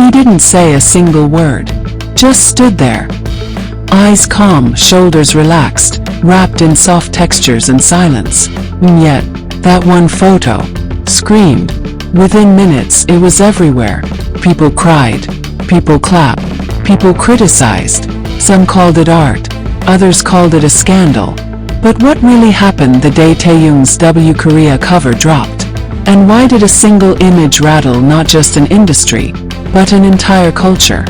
He didn't say a single word, just stood there. Eyes calm, shoulders relaxed, wrapped in soft textures and silence. And yet, that one photo screamed. Within minutes, it was everywhere. People cried, people clapped, people criticized. Some called it art, others called it a scandal. But what really happened the day Taehyung's W Korea cover dropped? And why did a single image rattle not just an industry, but an entire culture?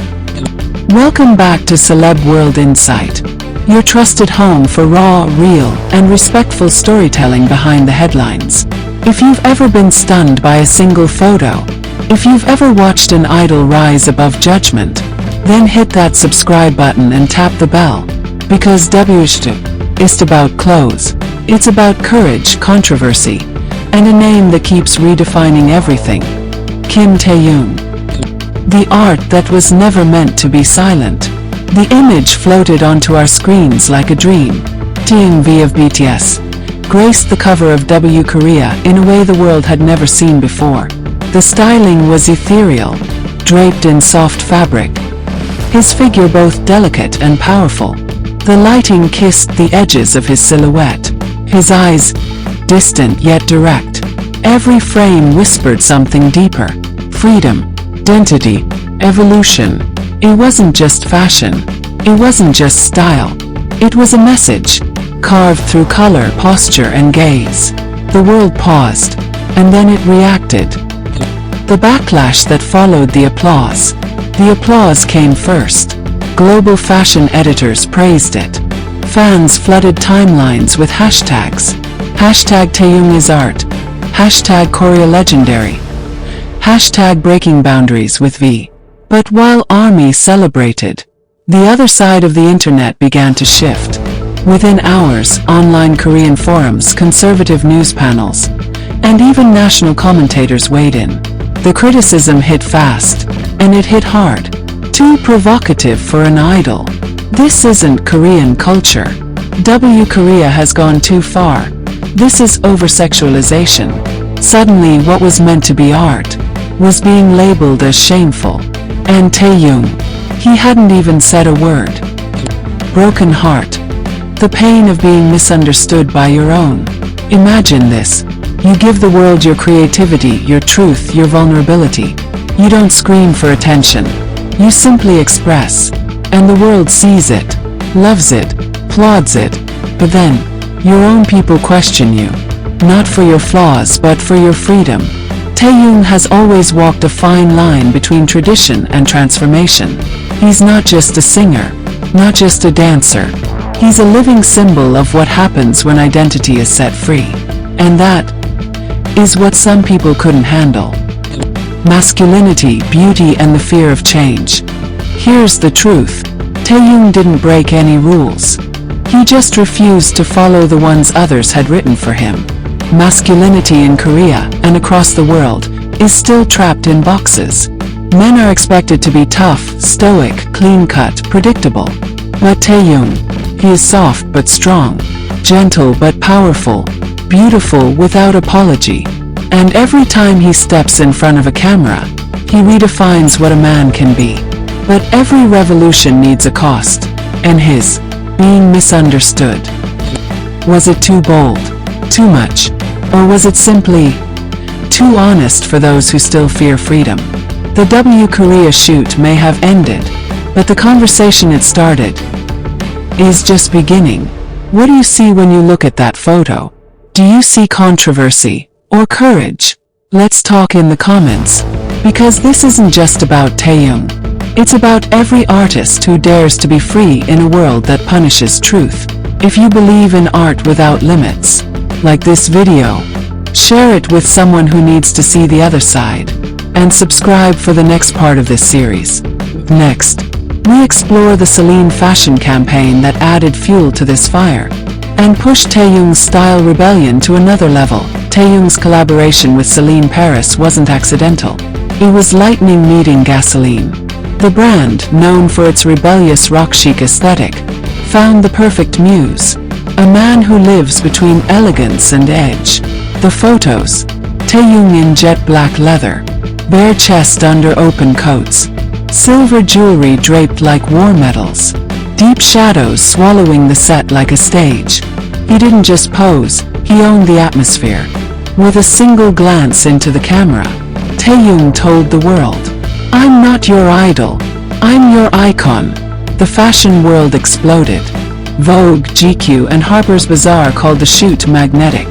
Welcome back to Celeb World Insight, your trusted home for raw, real, and respectful storytelling behind the headlines. If you've ever been stunned by a single photo, if you've ever watched an idol rise above judgment, then hit that subscribe button and tap the bell, because W isn't about clothes, it's about courage, controversy, and a name that keeps redefining everything. Kim Taehyung. The art that was never meant to be silent. The image floated onto our screens like a dream. Taehyung of BTS graced the cover of W Korea in a way the world had never seen before. The styling was ethereal, draped in soft fabric. His figure both delicate and powerful. The lighting kissed the edges of his silhouette. His eyes, distant yet direct. Every frame whispered something deeper. Freedom, identity, evolution. It wasn't just fashion. It wasn't just style. It was a message, carved through color, posture, and gaze. The world paused, and then it reacted. The backlash that followed the applause. The applause came first. Global fashion editors praised it. Fans flooded timelines with hashtags. Hashtag Taehyung is art. Hashtag Korea legendary. Hashtag breaking boundaries with V. But while ARMY celebrated, the other side of the internet began to shift. Within hours, online Korean forums, conservative news panels, and even national commentators weighed in. The criticism hit fast, and it hit hard. Too provocative for an idol. This isn't Korean culture. W Korea has gone too far. This is over-sexualization. Suddenly what was meant to be art was being labeled as shameful. And Taehyung, he hadn't even said a word. Broken heart. The pain of being misunderstood by your own. Imagine this. You give the world your creativity, your truth, your vulnerability. You don't scream for attention. You simply express. And the world sees it, loves it, applauds it. But then, your own people question you. Not for your flaws but for your freedom. Taehyung has always walked a fine line between tradition and transformation. He's not just a singer, not just a dancer. He's a living symbol of what happens when identity is set free. And that is what some people couldn't handle. Masculinity, beauty, and the fear of change. Here's the truth. Taehyung didn't break any rules. He just refused to follow the ones others had written for him. Masculinity in Korea, and across the world, is still trapped in boxes. Men are expected to be tough, stoic, clean-cut, predictable. But Taehyung, he is soft but strong, gentle but powerful, beautiful without apology. And every time he steps in front of a camera, he redefines what a man can be. But every revolution needs a cost, and his being misunderstood. Was it too bold? Too much? Or was it simply too honest for those who still fear freedom? The W Korea shoot may have ended, but the conversation it started is just beginning. What do you see when you look at that photo? Do you see controversy or courage? Let's talk in the comments, because this isn't just about Taehyung. It's about every artist who dares to be free in a world that punishes truth. If you believe in art without limits, like this video, share it with someone who needs to see the other side, and subscribe for the next part of this series. Next, we explore the Celine fashion campaign that added fuel to this fire, and pushed Taehyung's style rebellion to another level. Taehyung's collaboration with Celine Paris wasn't accidental. It was lightning meeting gasoline. The brand, known for its rebellious rock chic aesthetic, found the perfect muse. A man who lives between elegance and edge. The photos. Taehyung in jet black leather. Bare chest under open coats. Silver jewelry draped like war medals. Deep shadows swallowing the set like a stage. He didn't just pose, he owned the atmosphere. With a single glance into the camera, Taehyung told the world, "I'm not your idol. I'm your icon." The fashion world exploded. Vogue, GQ and Harper's Bazaar called the shoot magnetic,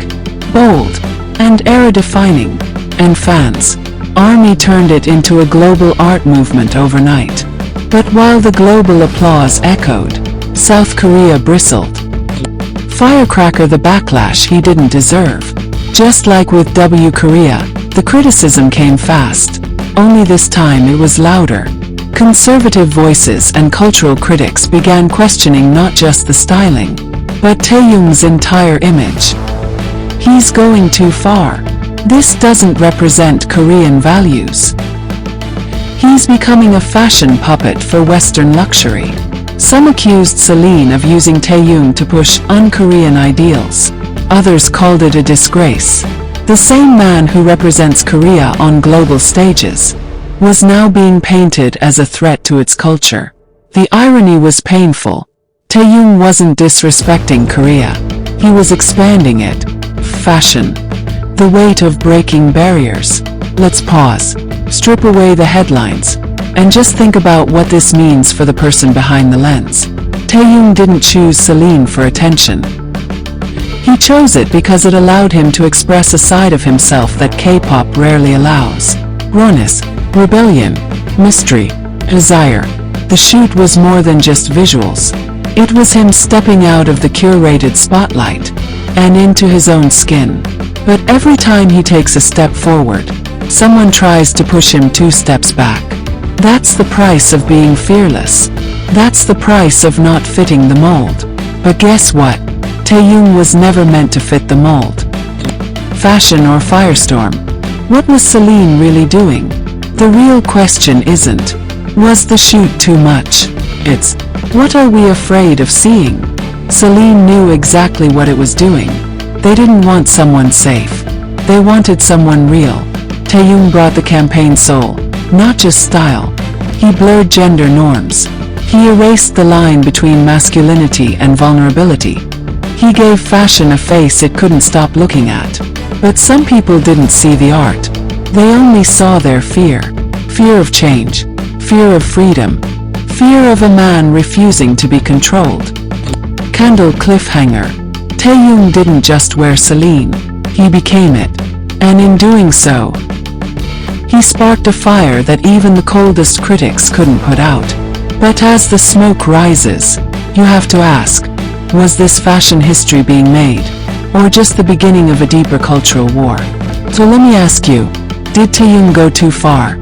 bold, and era-defining. And fans' army turned it into a global art movement overnight. But while the global applause echoed, South Korea bristled. Firecracker, the backlash he didn't deserve. Just like with W Korea, the criticism came fast. Only this time it was louder. Conservative voices and cultural critics began questioning not just the styling, but Taehyung's entire image. He's going too far. This doesn't represent Korean values. He's becoming a fashion puppet for Western luxury. Some accused Celine of using Taehyung to push un-Korean ideals. Others called it a disgrace. The same man who represents Korea on global stages was now being painted as a threat to its culture. The irony was painful. Taehyung wasn't disrespecting Korea. He was expanding it. Fashion. The weight of breaking barriers. Let's pause, strip away the headlines, and just think about what this means for the person behind the lens. Taehyung didn't choose Celine for attention. He chose it because it allowed him to express a side of himself that K-pop rarely allows. Rawness, rebellion, mystery, desire. The shoot was more than just visuals. It was him stepping out of the curated spotlight and into his own skin. But every time he takes a step forward, someone tries to push him 2 steps back. That's the price of being fearless. That's the price of not fitting the mold. But guess what? Taehyung was never meant to fit the mold. Fashion or firestorm? What was Celine really doing? The real question isn't, was the shoot too much? It's, what are we afraid of seeing? Celine knew exactly what it was doing. They didn't want someone safe. They wanted someone real. Taehyung brought the campaign soul, not just style. He blurred gender norms. He erased the line between masculinity and vulnerability. He gave fashion a face it couldn't stop looking at. But some people didn't see the art. They only saw their fear. Fear of change. Fear of freedom. Fear of a man refusing to be controlled. Candle cliffhanger. Taehyung didn't just wear Celine. He became it. And in doing so, he sparked a fire that even the coldest critics couldn't put out. But as the smoke rises, you have to ask, was this fashion history being made, or just the beginning of a deeper cultural war? So let me ask you, did Taehyung go too far?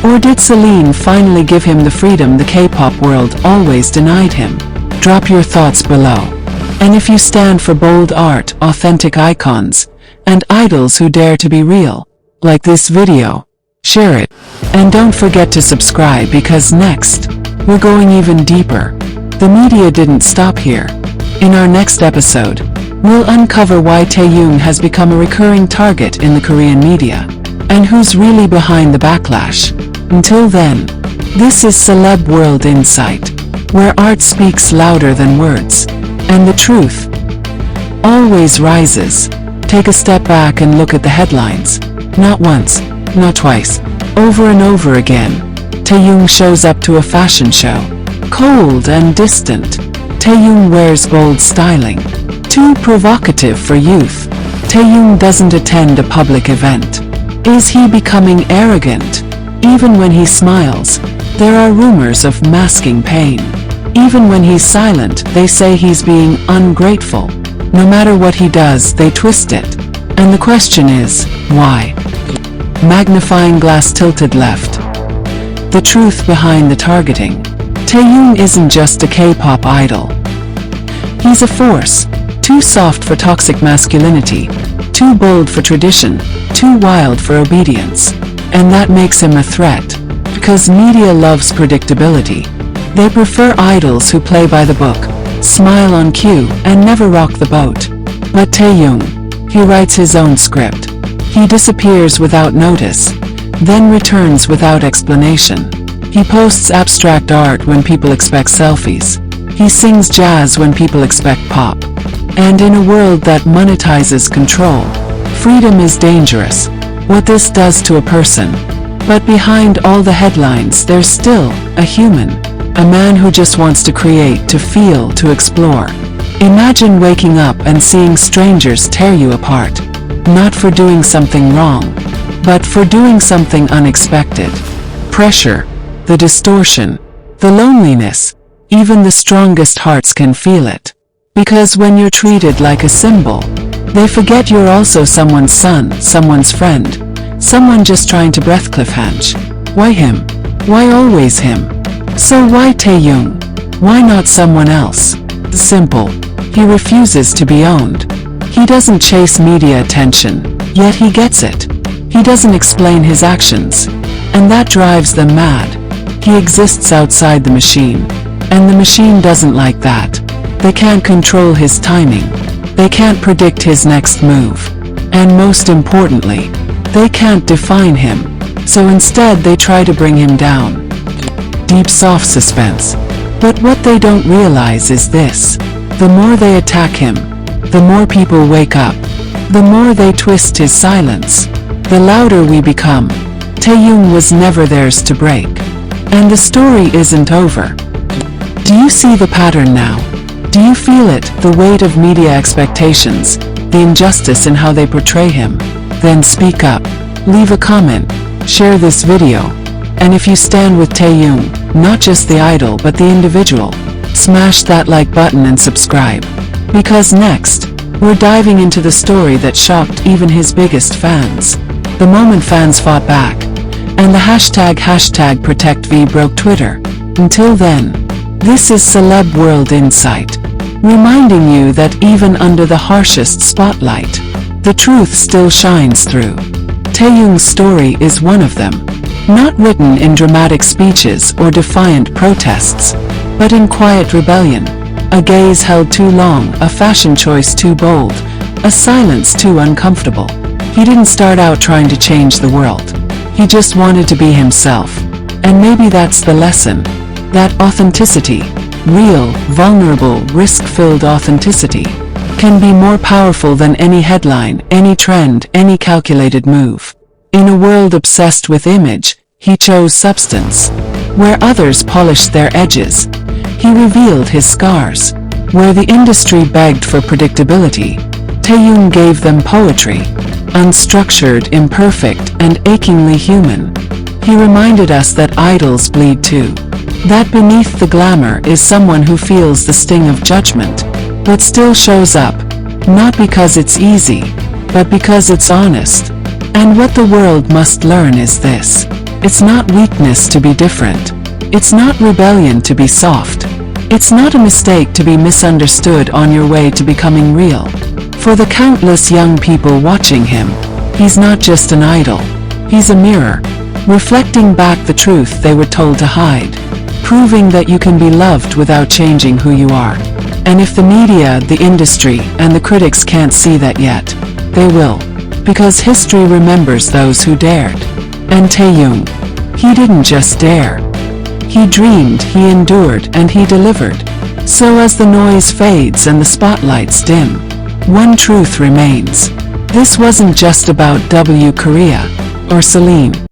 Or did Celine finally give him the freedom the K-pop world always denied him? Drop your thoughts below. And if you stand for bold art, authentic icons, and idols who dare to be real, like this video, share it. And don't forget to subscribe because next, we're going even deeper. The media didn't stop here. In our next episode, we'll uncover why Taehyung has become a recurring target in the Korean media, and who's really behind the backlash. Until then, this is Celeb World Insight, where art speaks louder than words, and the truth always rises. Take a step back and look at the headlines. Not once, not twice, over and over again. Taehyung shows up to a fashion show. Cold and distant. Taehyung wears bold styling. Too provocative for youth. Taehyung doesn't attend a public event. Is he becoming arrogant? Even when he smiles, there are rumors of masking pain. Even when he's silent, they say he's being ungrateful. No matter what he does, they twist it. And the question is, why? Magnifying glass tilted left. The truth behind the targeting. Taehyung isn't just a K-pop idol. He's a force, too soft for toxic masculinity, too bold for tradition, too wild for obedience. And that makes him a threat, because media loves predictability. They prefer idols who play by the book, smile on cue, and never rock the boat. But Taehyung, he writes his own script. He disappears without notice, then returns without explanation. He posts abstract art when people expect selfies. He sings jazz when people expect pop. And in a world that monetizes control, freedom is dangerous. What this does to a person. But behind all the headlines there's still a human. A man who just wants to create, to feel, to explore. Imagine waking up and seeing strangers tear you apart. Not for doing something wrong, but for doing something unexpected. Pressure, the distortion, the loneliness, even the strongest hearts can feel it. Because when you're treated like a symbol, they forget you're also someone's son, someone's friend, someone just trying to breath cliffhange. Why him? Why always him? So why Taehyung? Why not someone else? Simple. He refuses to be owned. He doesn't chase media attention, yet he gets it. He doesn't explain his actions, and that drives them mad. He exists outside the machine, and the machine doesn't like that. They can't control his timing. They can't predict his next move. And most importantly, they can't define him. So instead they try to bring him down. Deep soft suspense. But what they don't realize is this. The more they attack him, the more people wake up. The more they twist his silence, the louder we become. Taehyung was never theirs to break. And the story isn't over. Do you see the pattern now? Do you feel it, the weight of media expectations, the injustice in how they portray him? Then speak up, leave a comment, share this video. And if you stand with Taehyung, not just the idol but the individual, smash that like button and subscribe. Because next, we're diving into the story that shocked even his biggest fans. The moment fans fought back, and the hashtag #ProtectV broke Twitter. Until then, this is Celeb World Insight, reminding you that even under the harshest spotlight, the truth still shines through. Taehyung's story is one of them. Not written in dramatic speeches or defiant protests, but in quiet rebellion. A gaze held too long, a fashion choice too bold, a silence too uncomfortable. He didn't start out trying to change the world. He just wanted to be himself. And maybe that's the lesson. That authenticity, real, vulnerable, risk-filled authenticity, can be more powerful than any headline, any trend, any calculated move. In a world obsessed with image, he chose substance. Where others polished their edges, he revealed his scars. Where the industry begged for predictability, Taehyung gave them poetry. Unstructured, imperfect, and achingly human. He reminded us that idols bleed too. That beneath the glamour is someone who feels the sting of judgment, but still shows up, not because it's easy, but because it's honest. And what the world must learn is this. It's not weakness to be different. It's not rebellion to be soft. It's not a mistake to be misunderstood on your way to becoming real. For the countless young people watching him, he's not just an idol. He's a mirror, reflecting back the truth they were told to hide, proving that you can be loved without changing who you are. And if the media, the industry, and the critics can't see that yet, they will. Because history remembers those who dared. And Taehyung, he didn't just dare. He dreamed, he endured, and he delivered. So as the noise fades and the spotlights dim, one truth remains. This wasn't just about W Korea or Celine.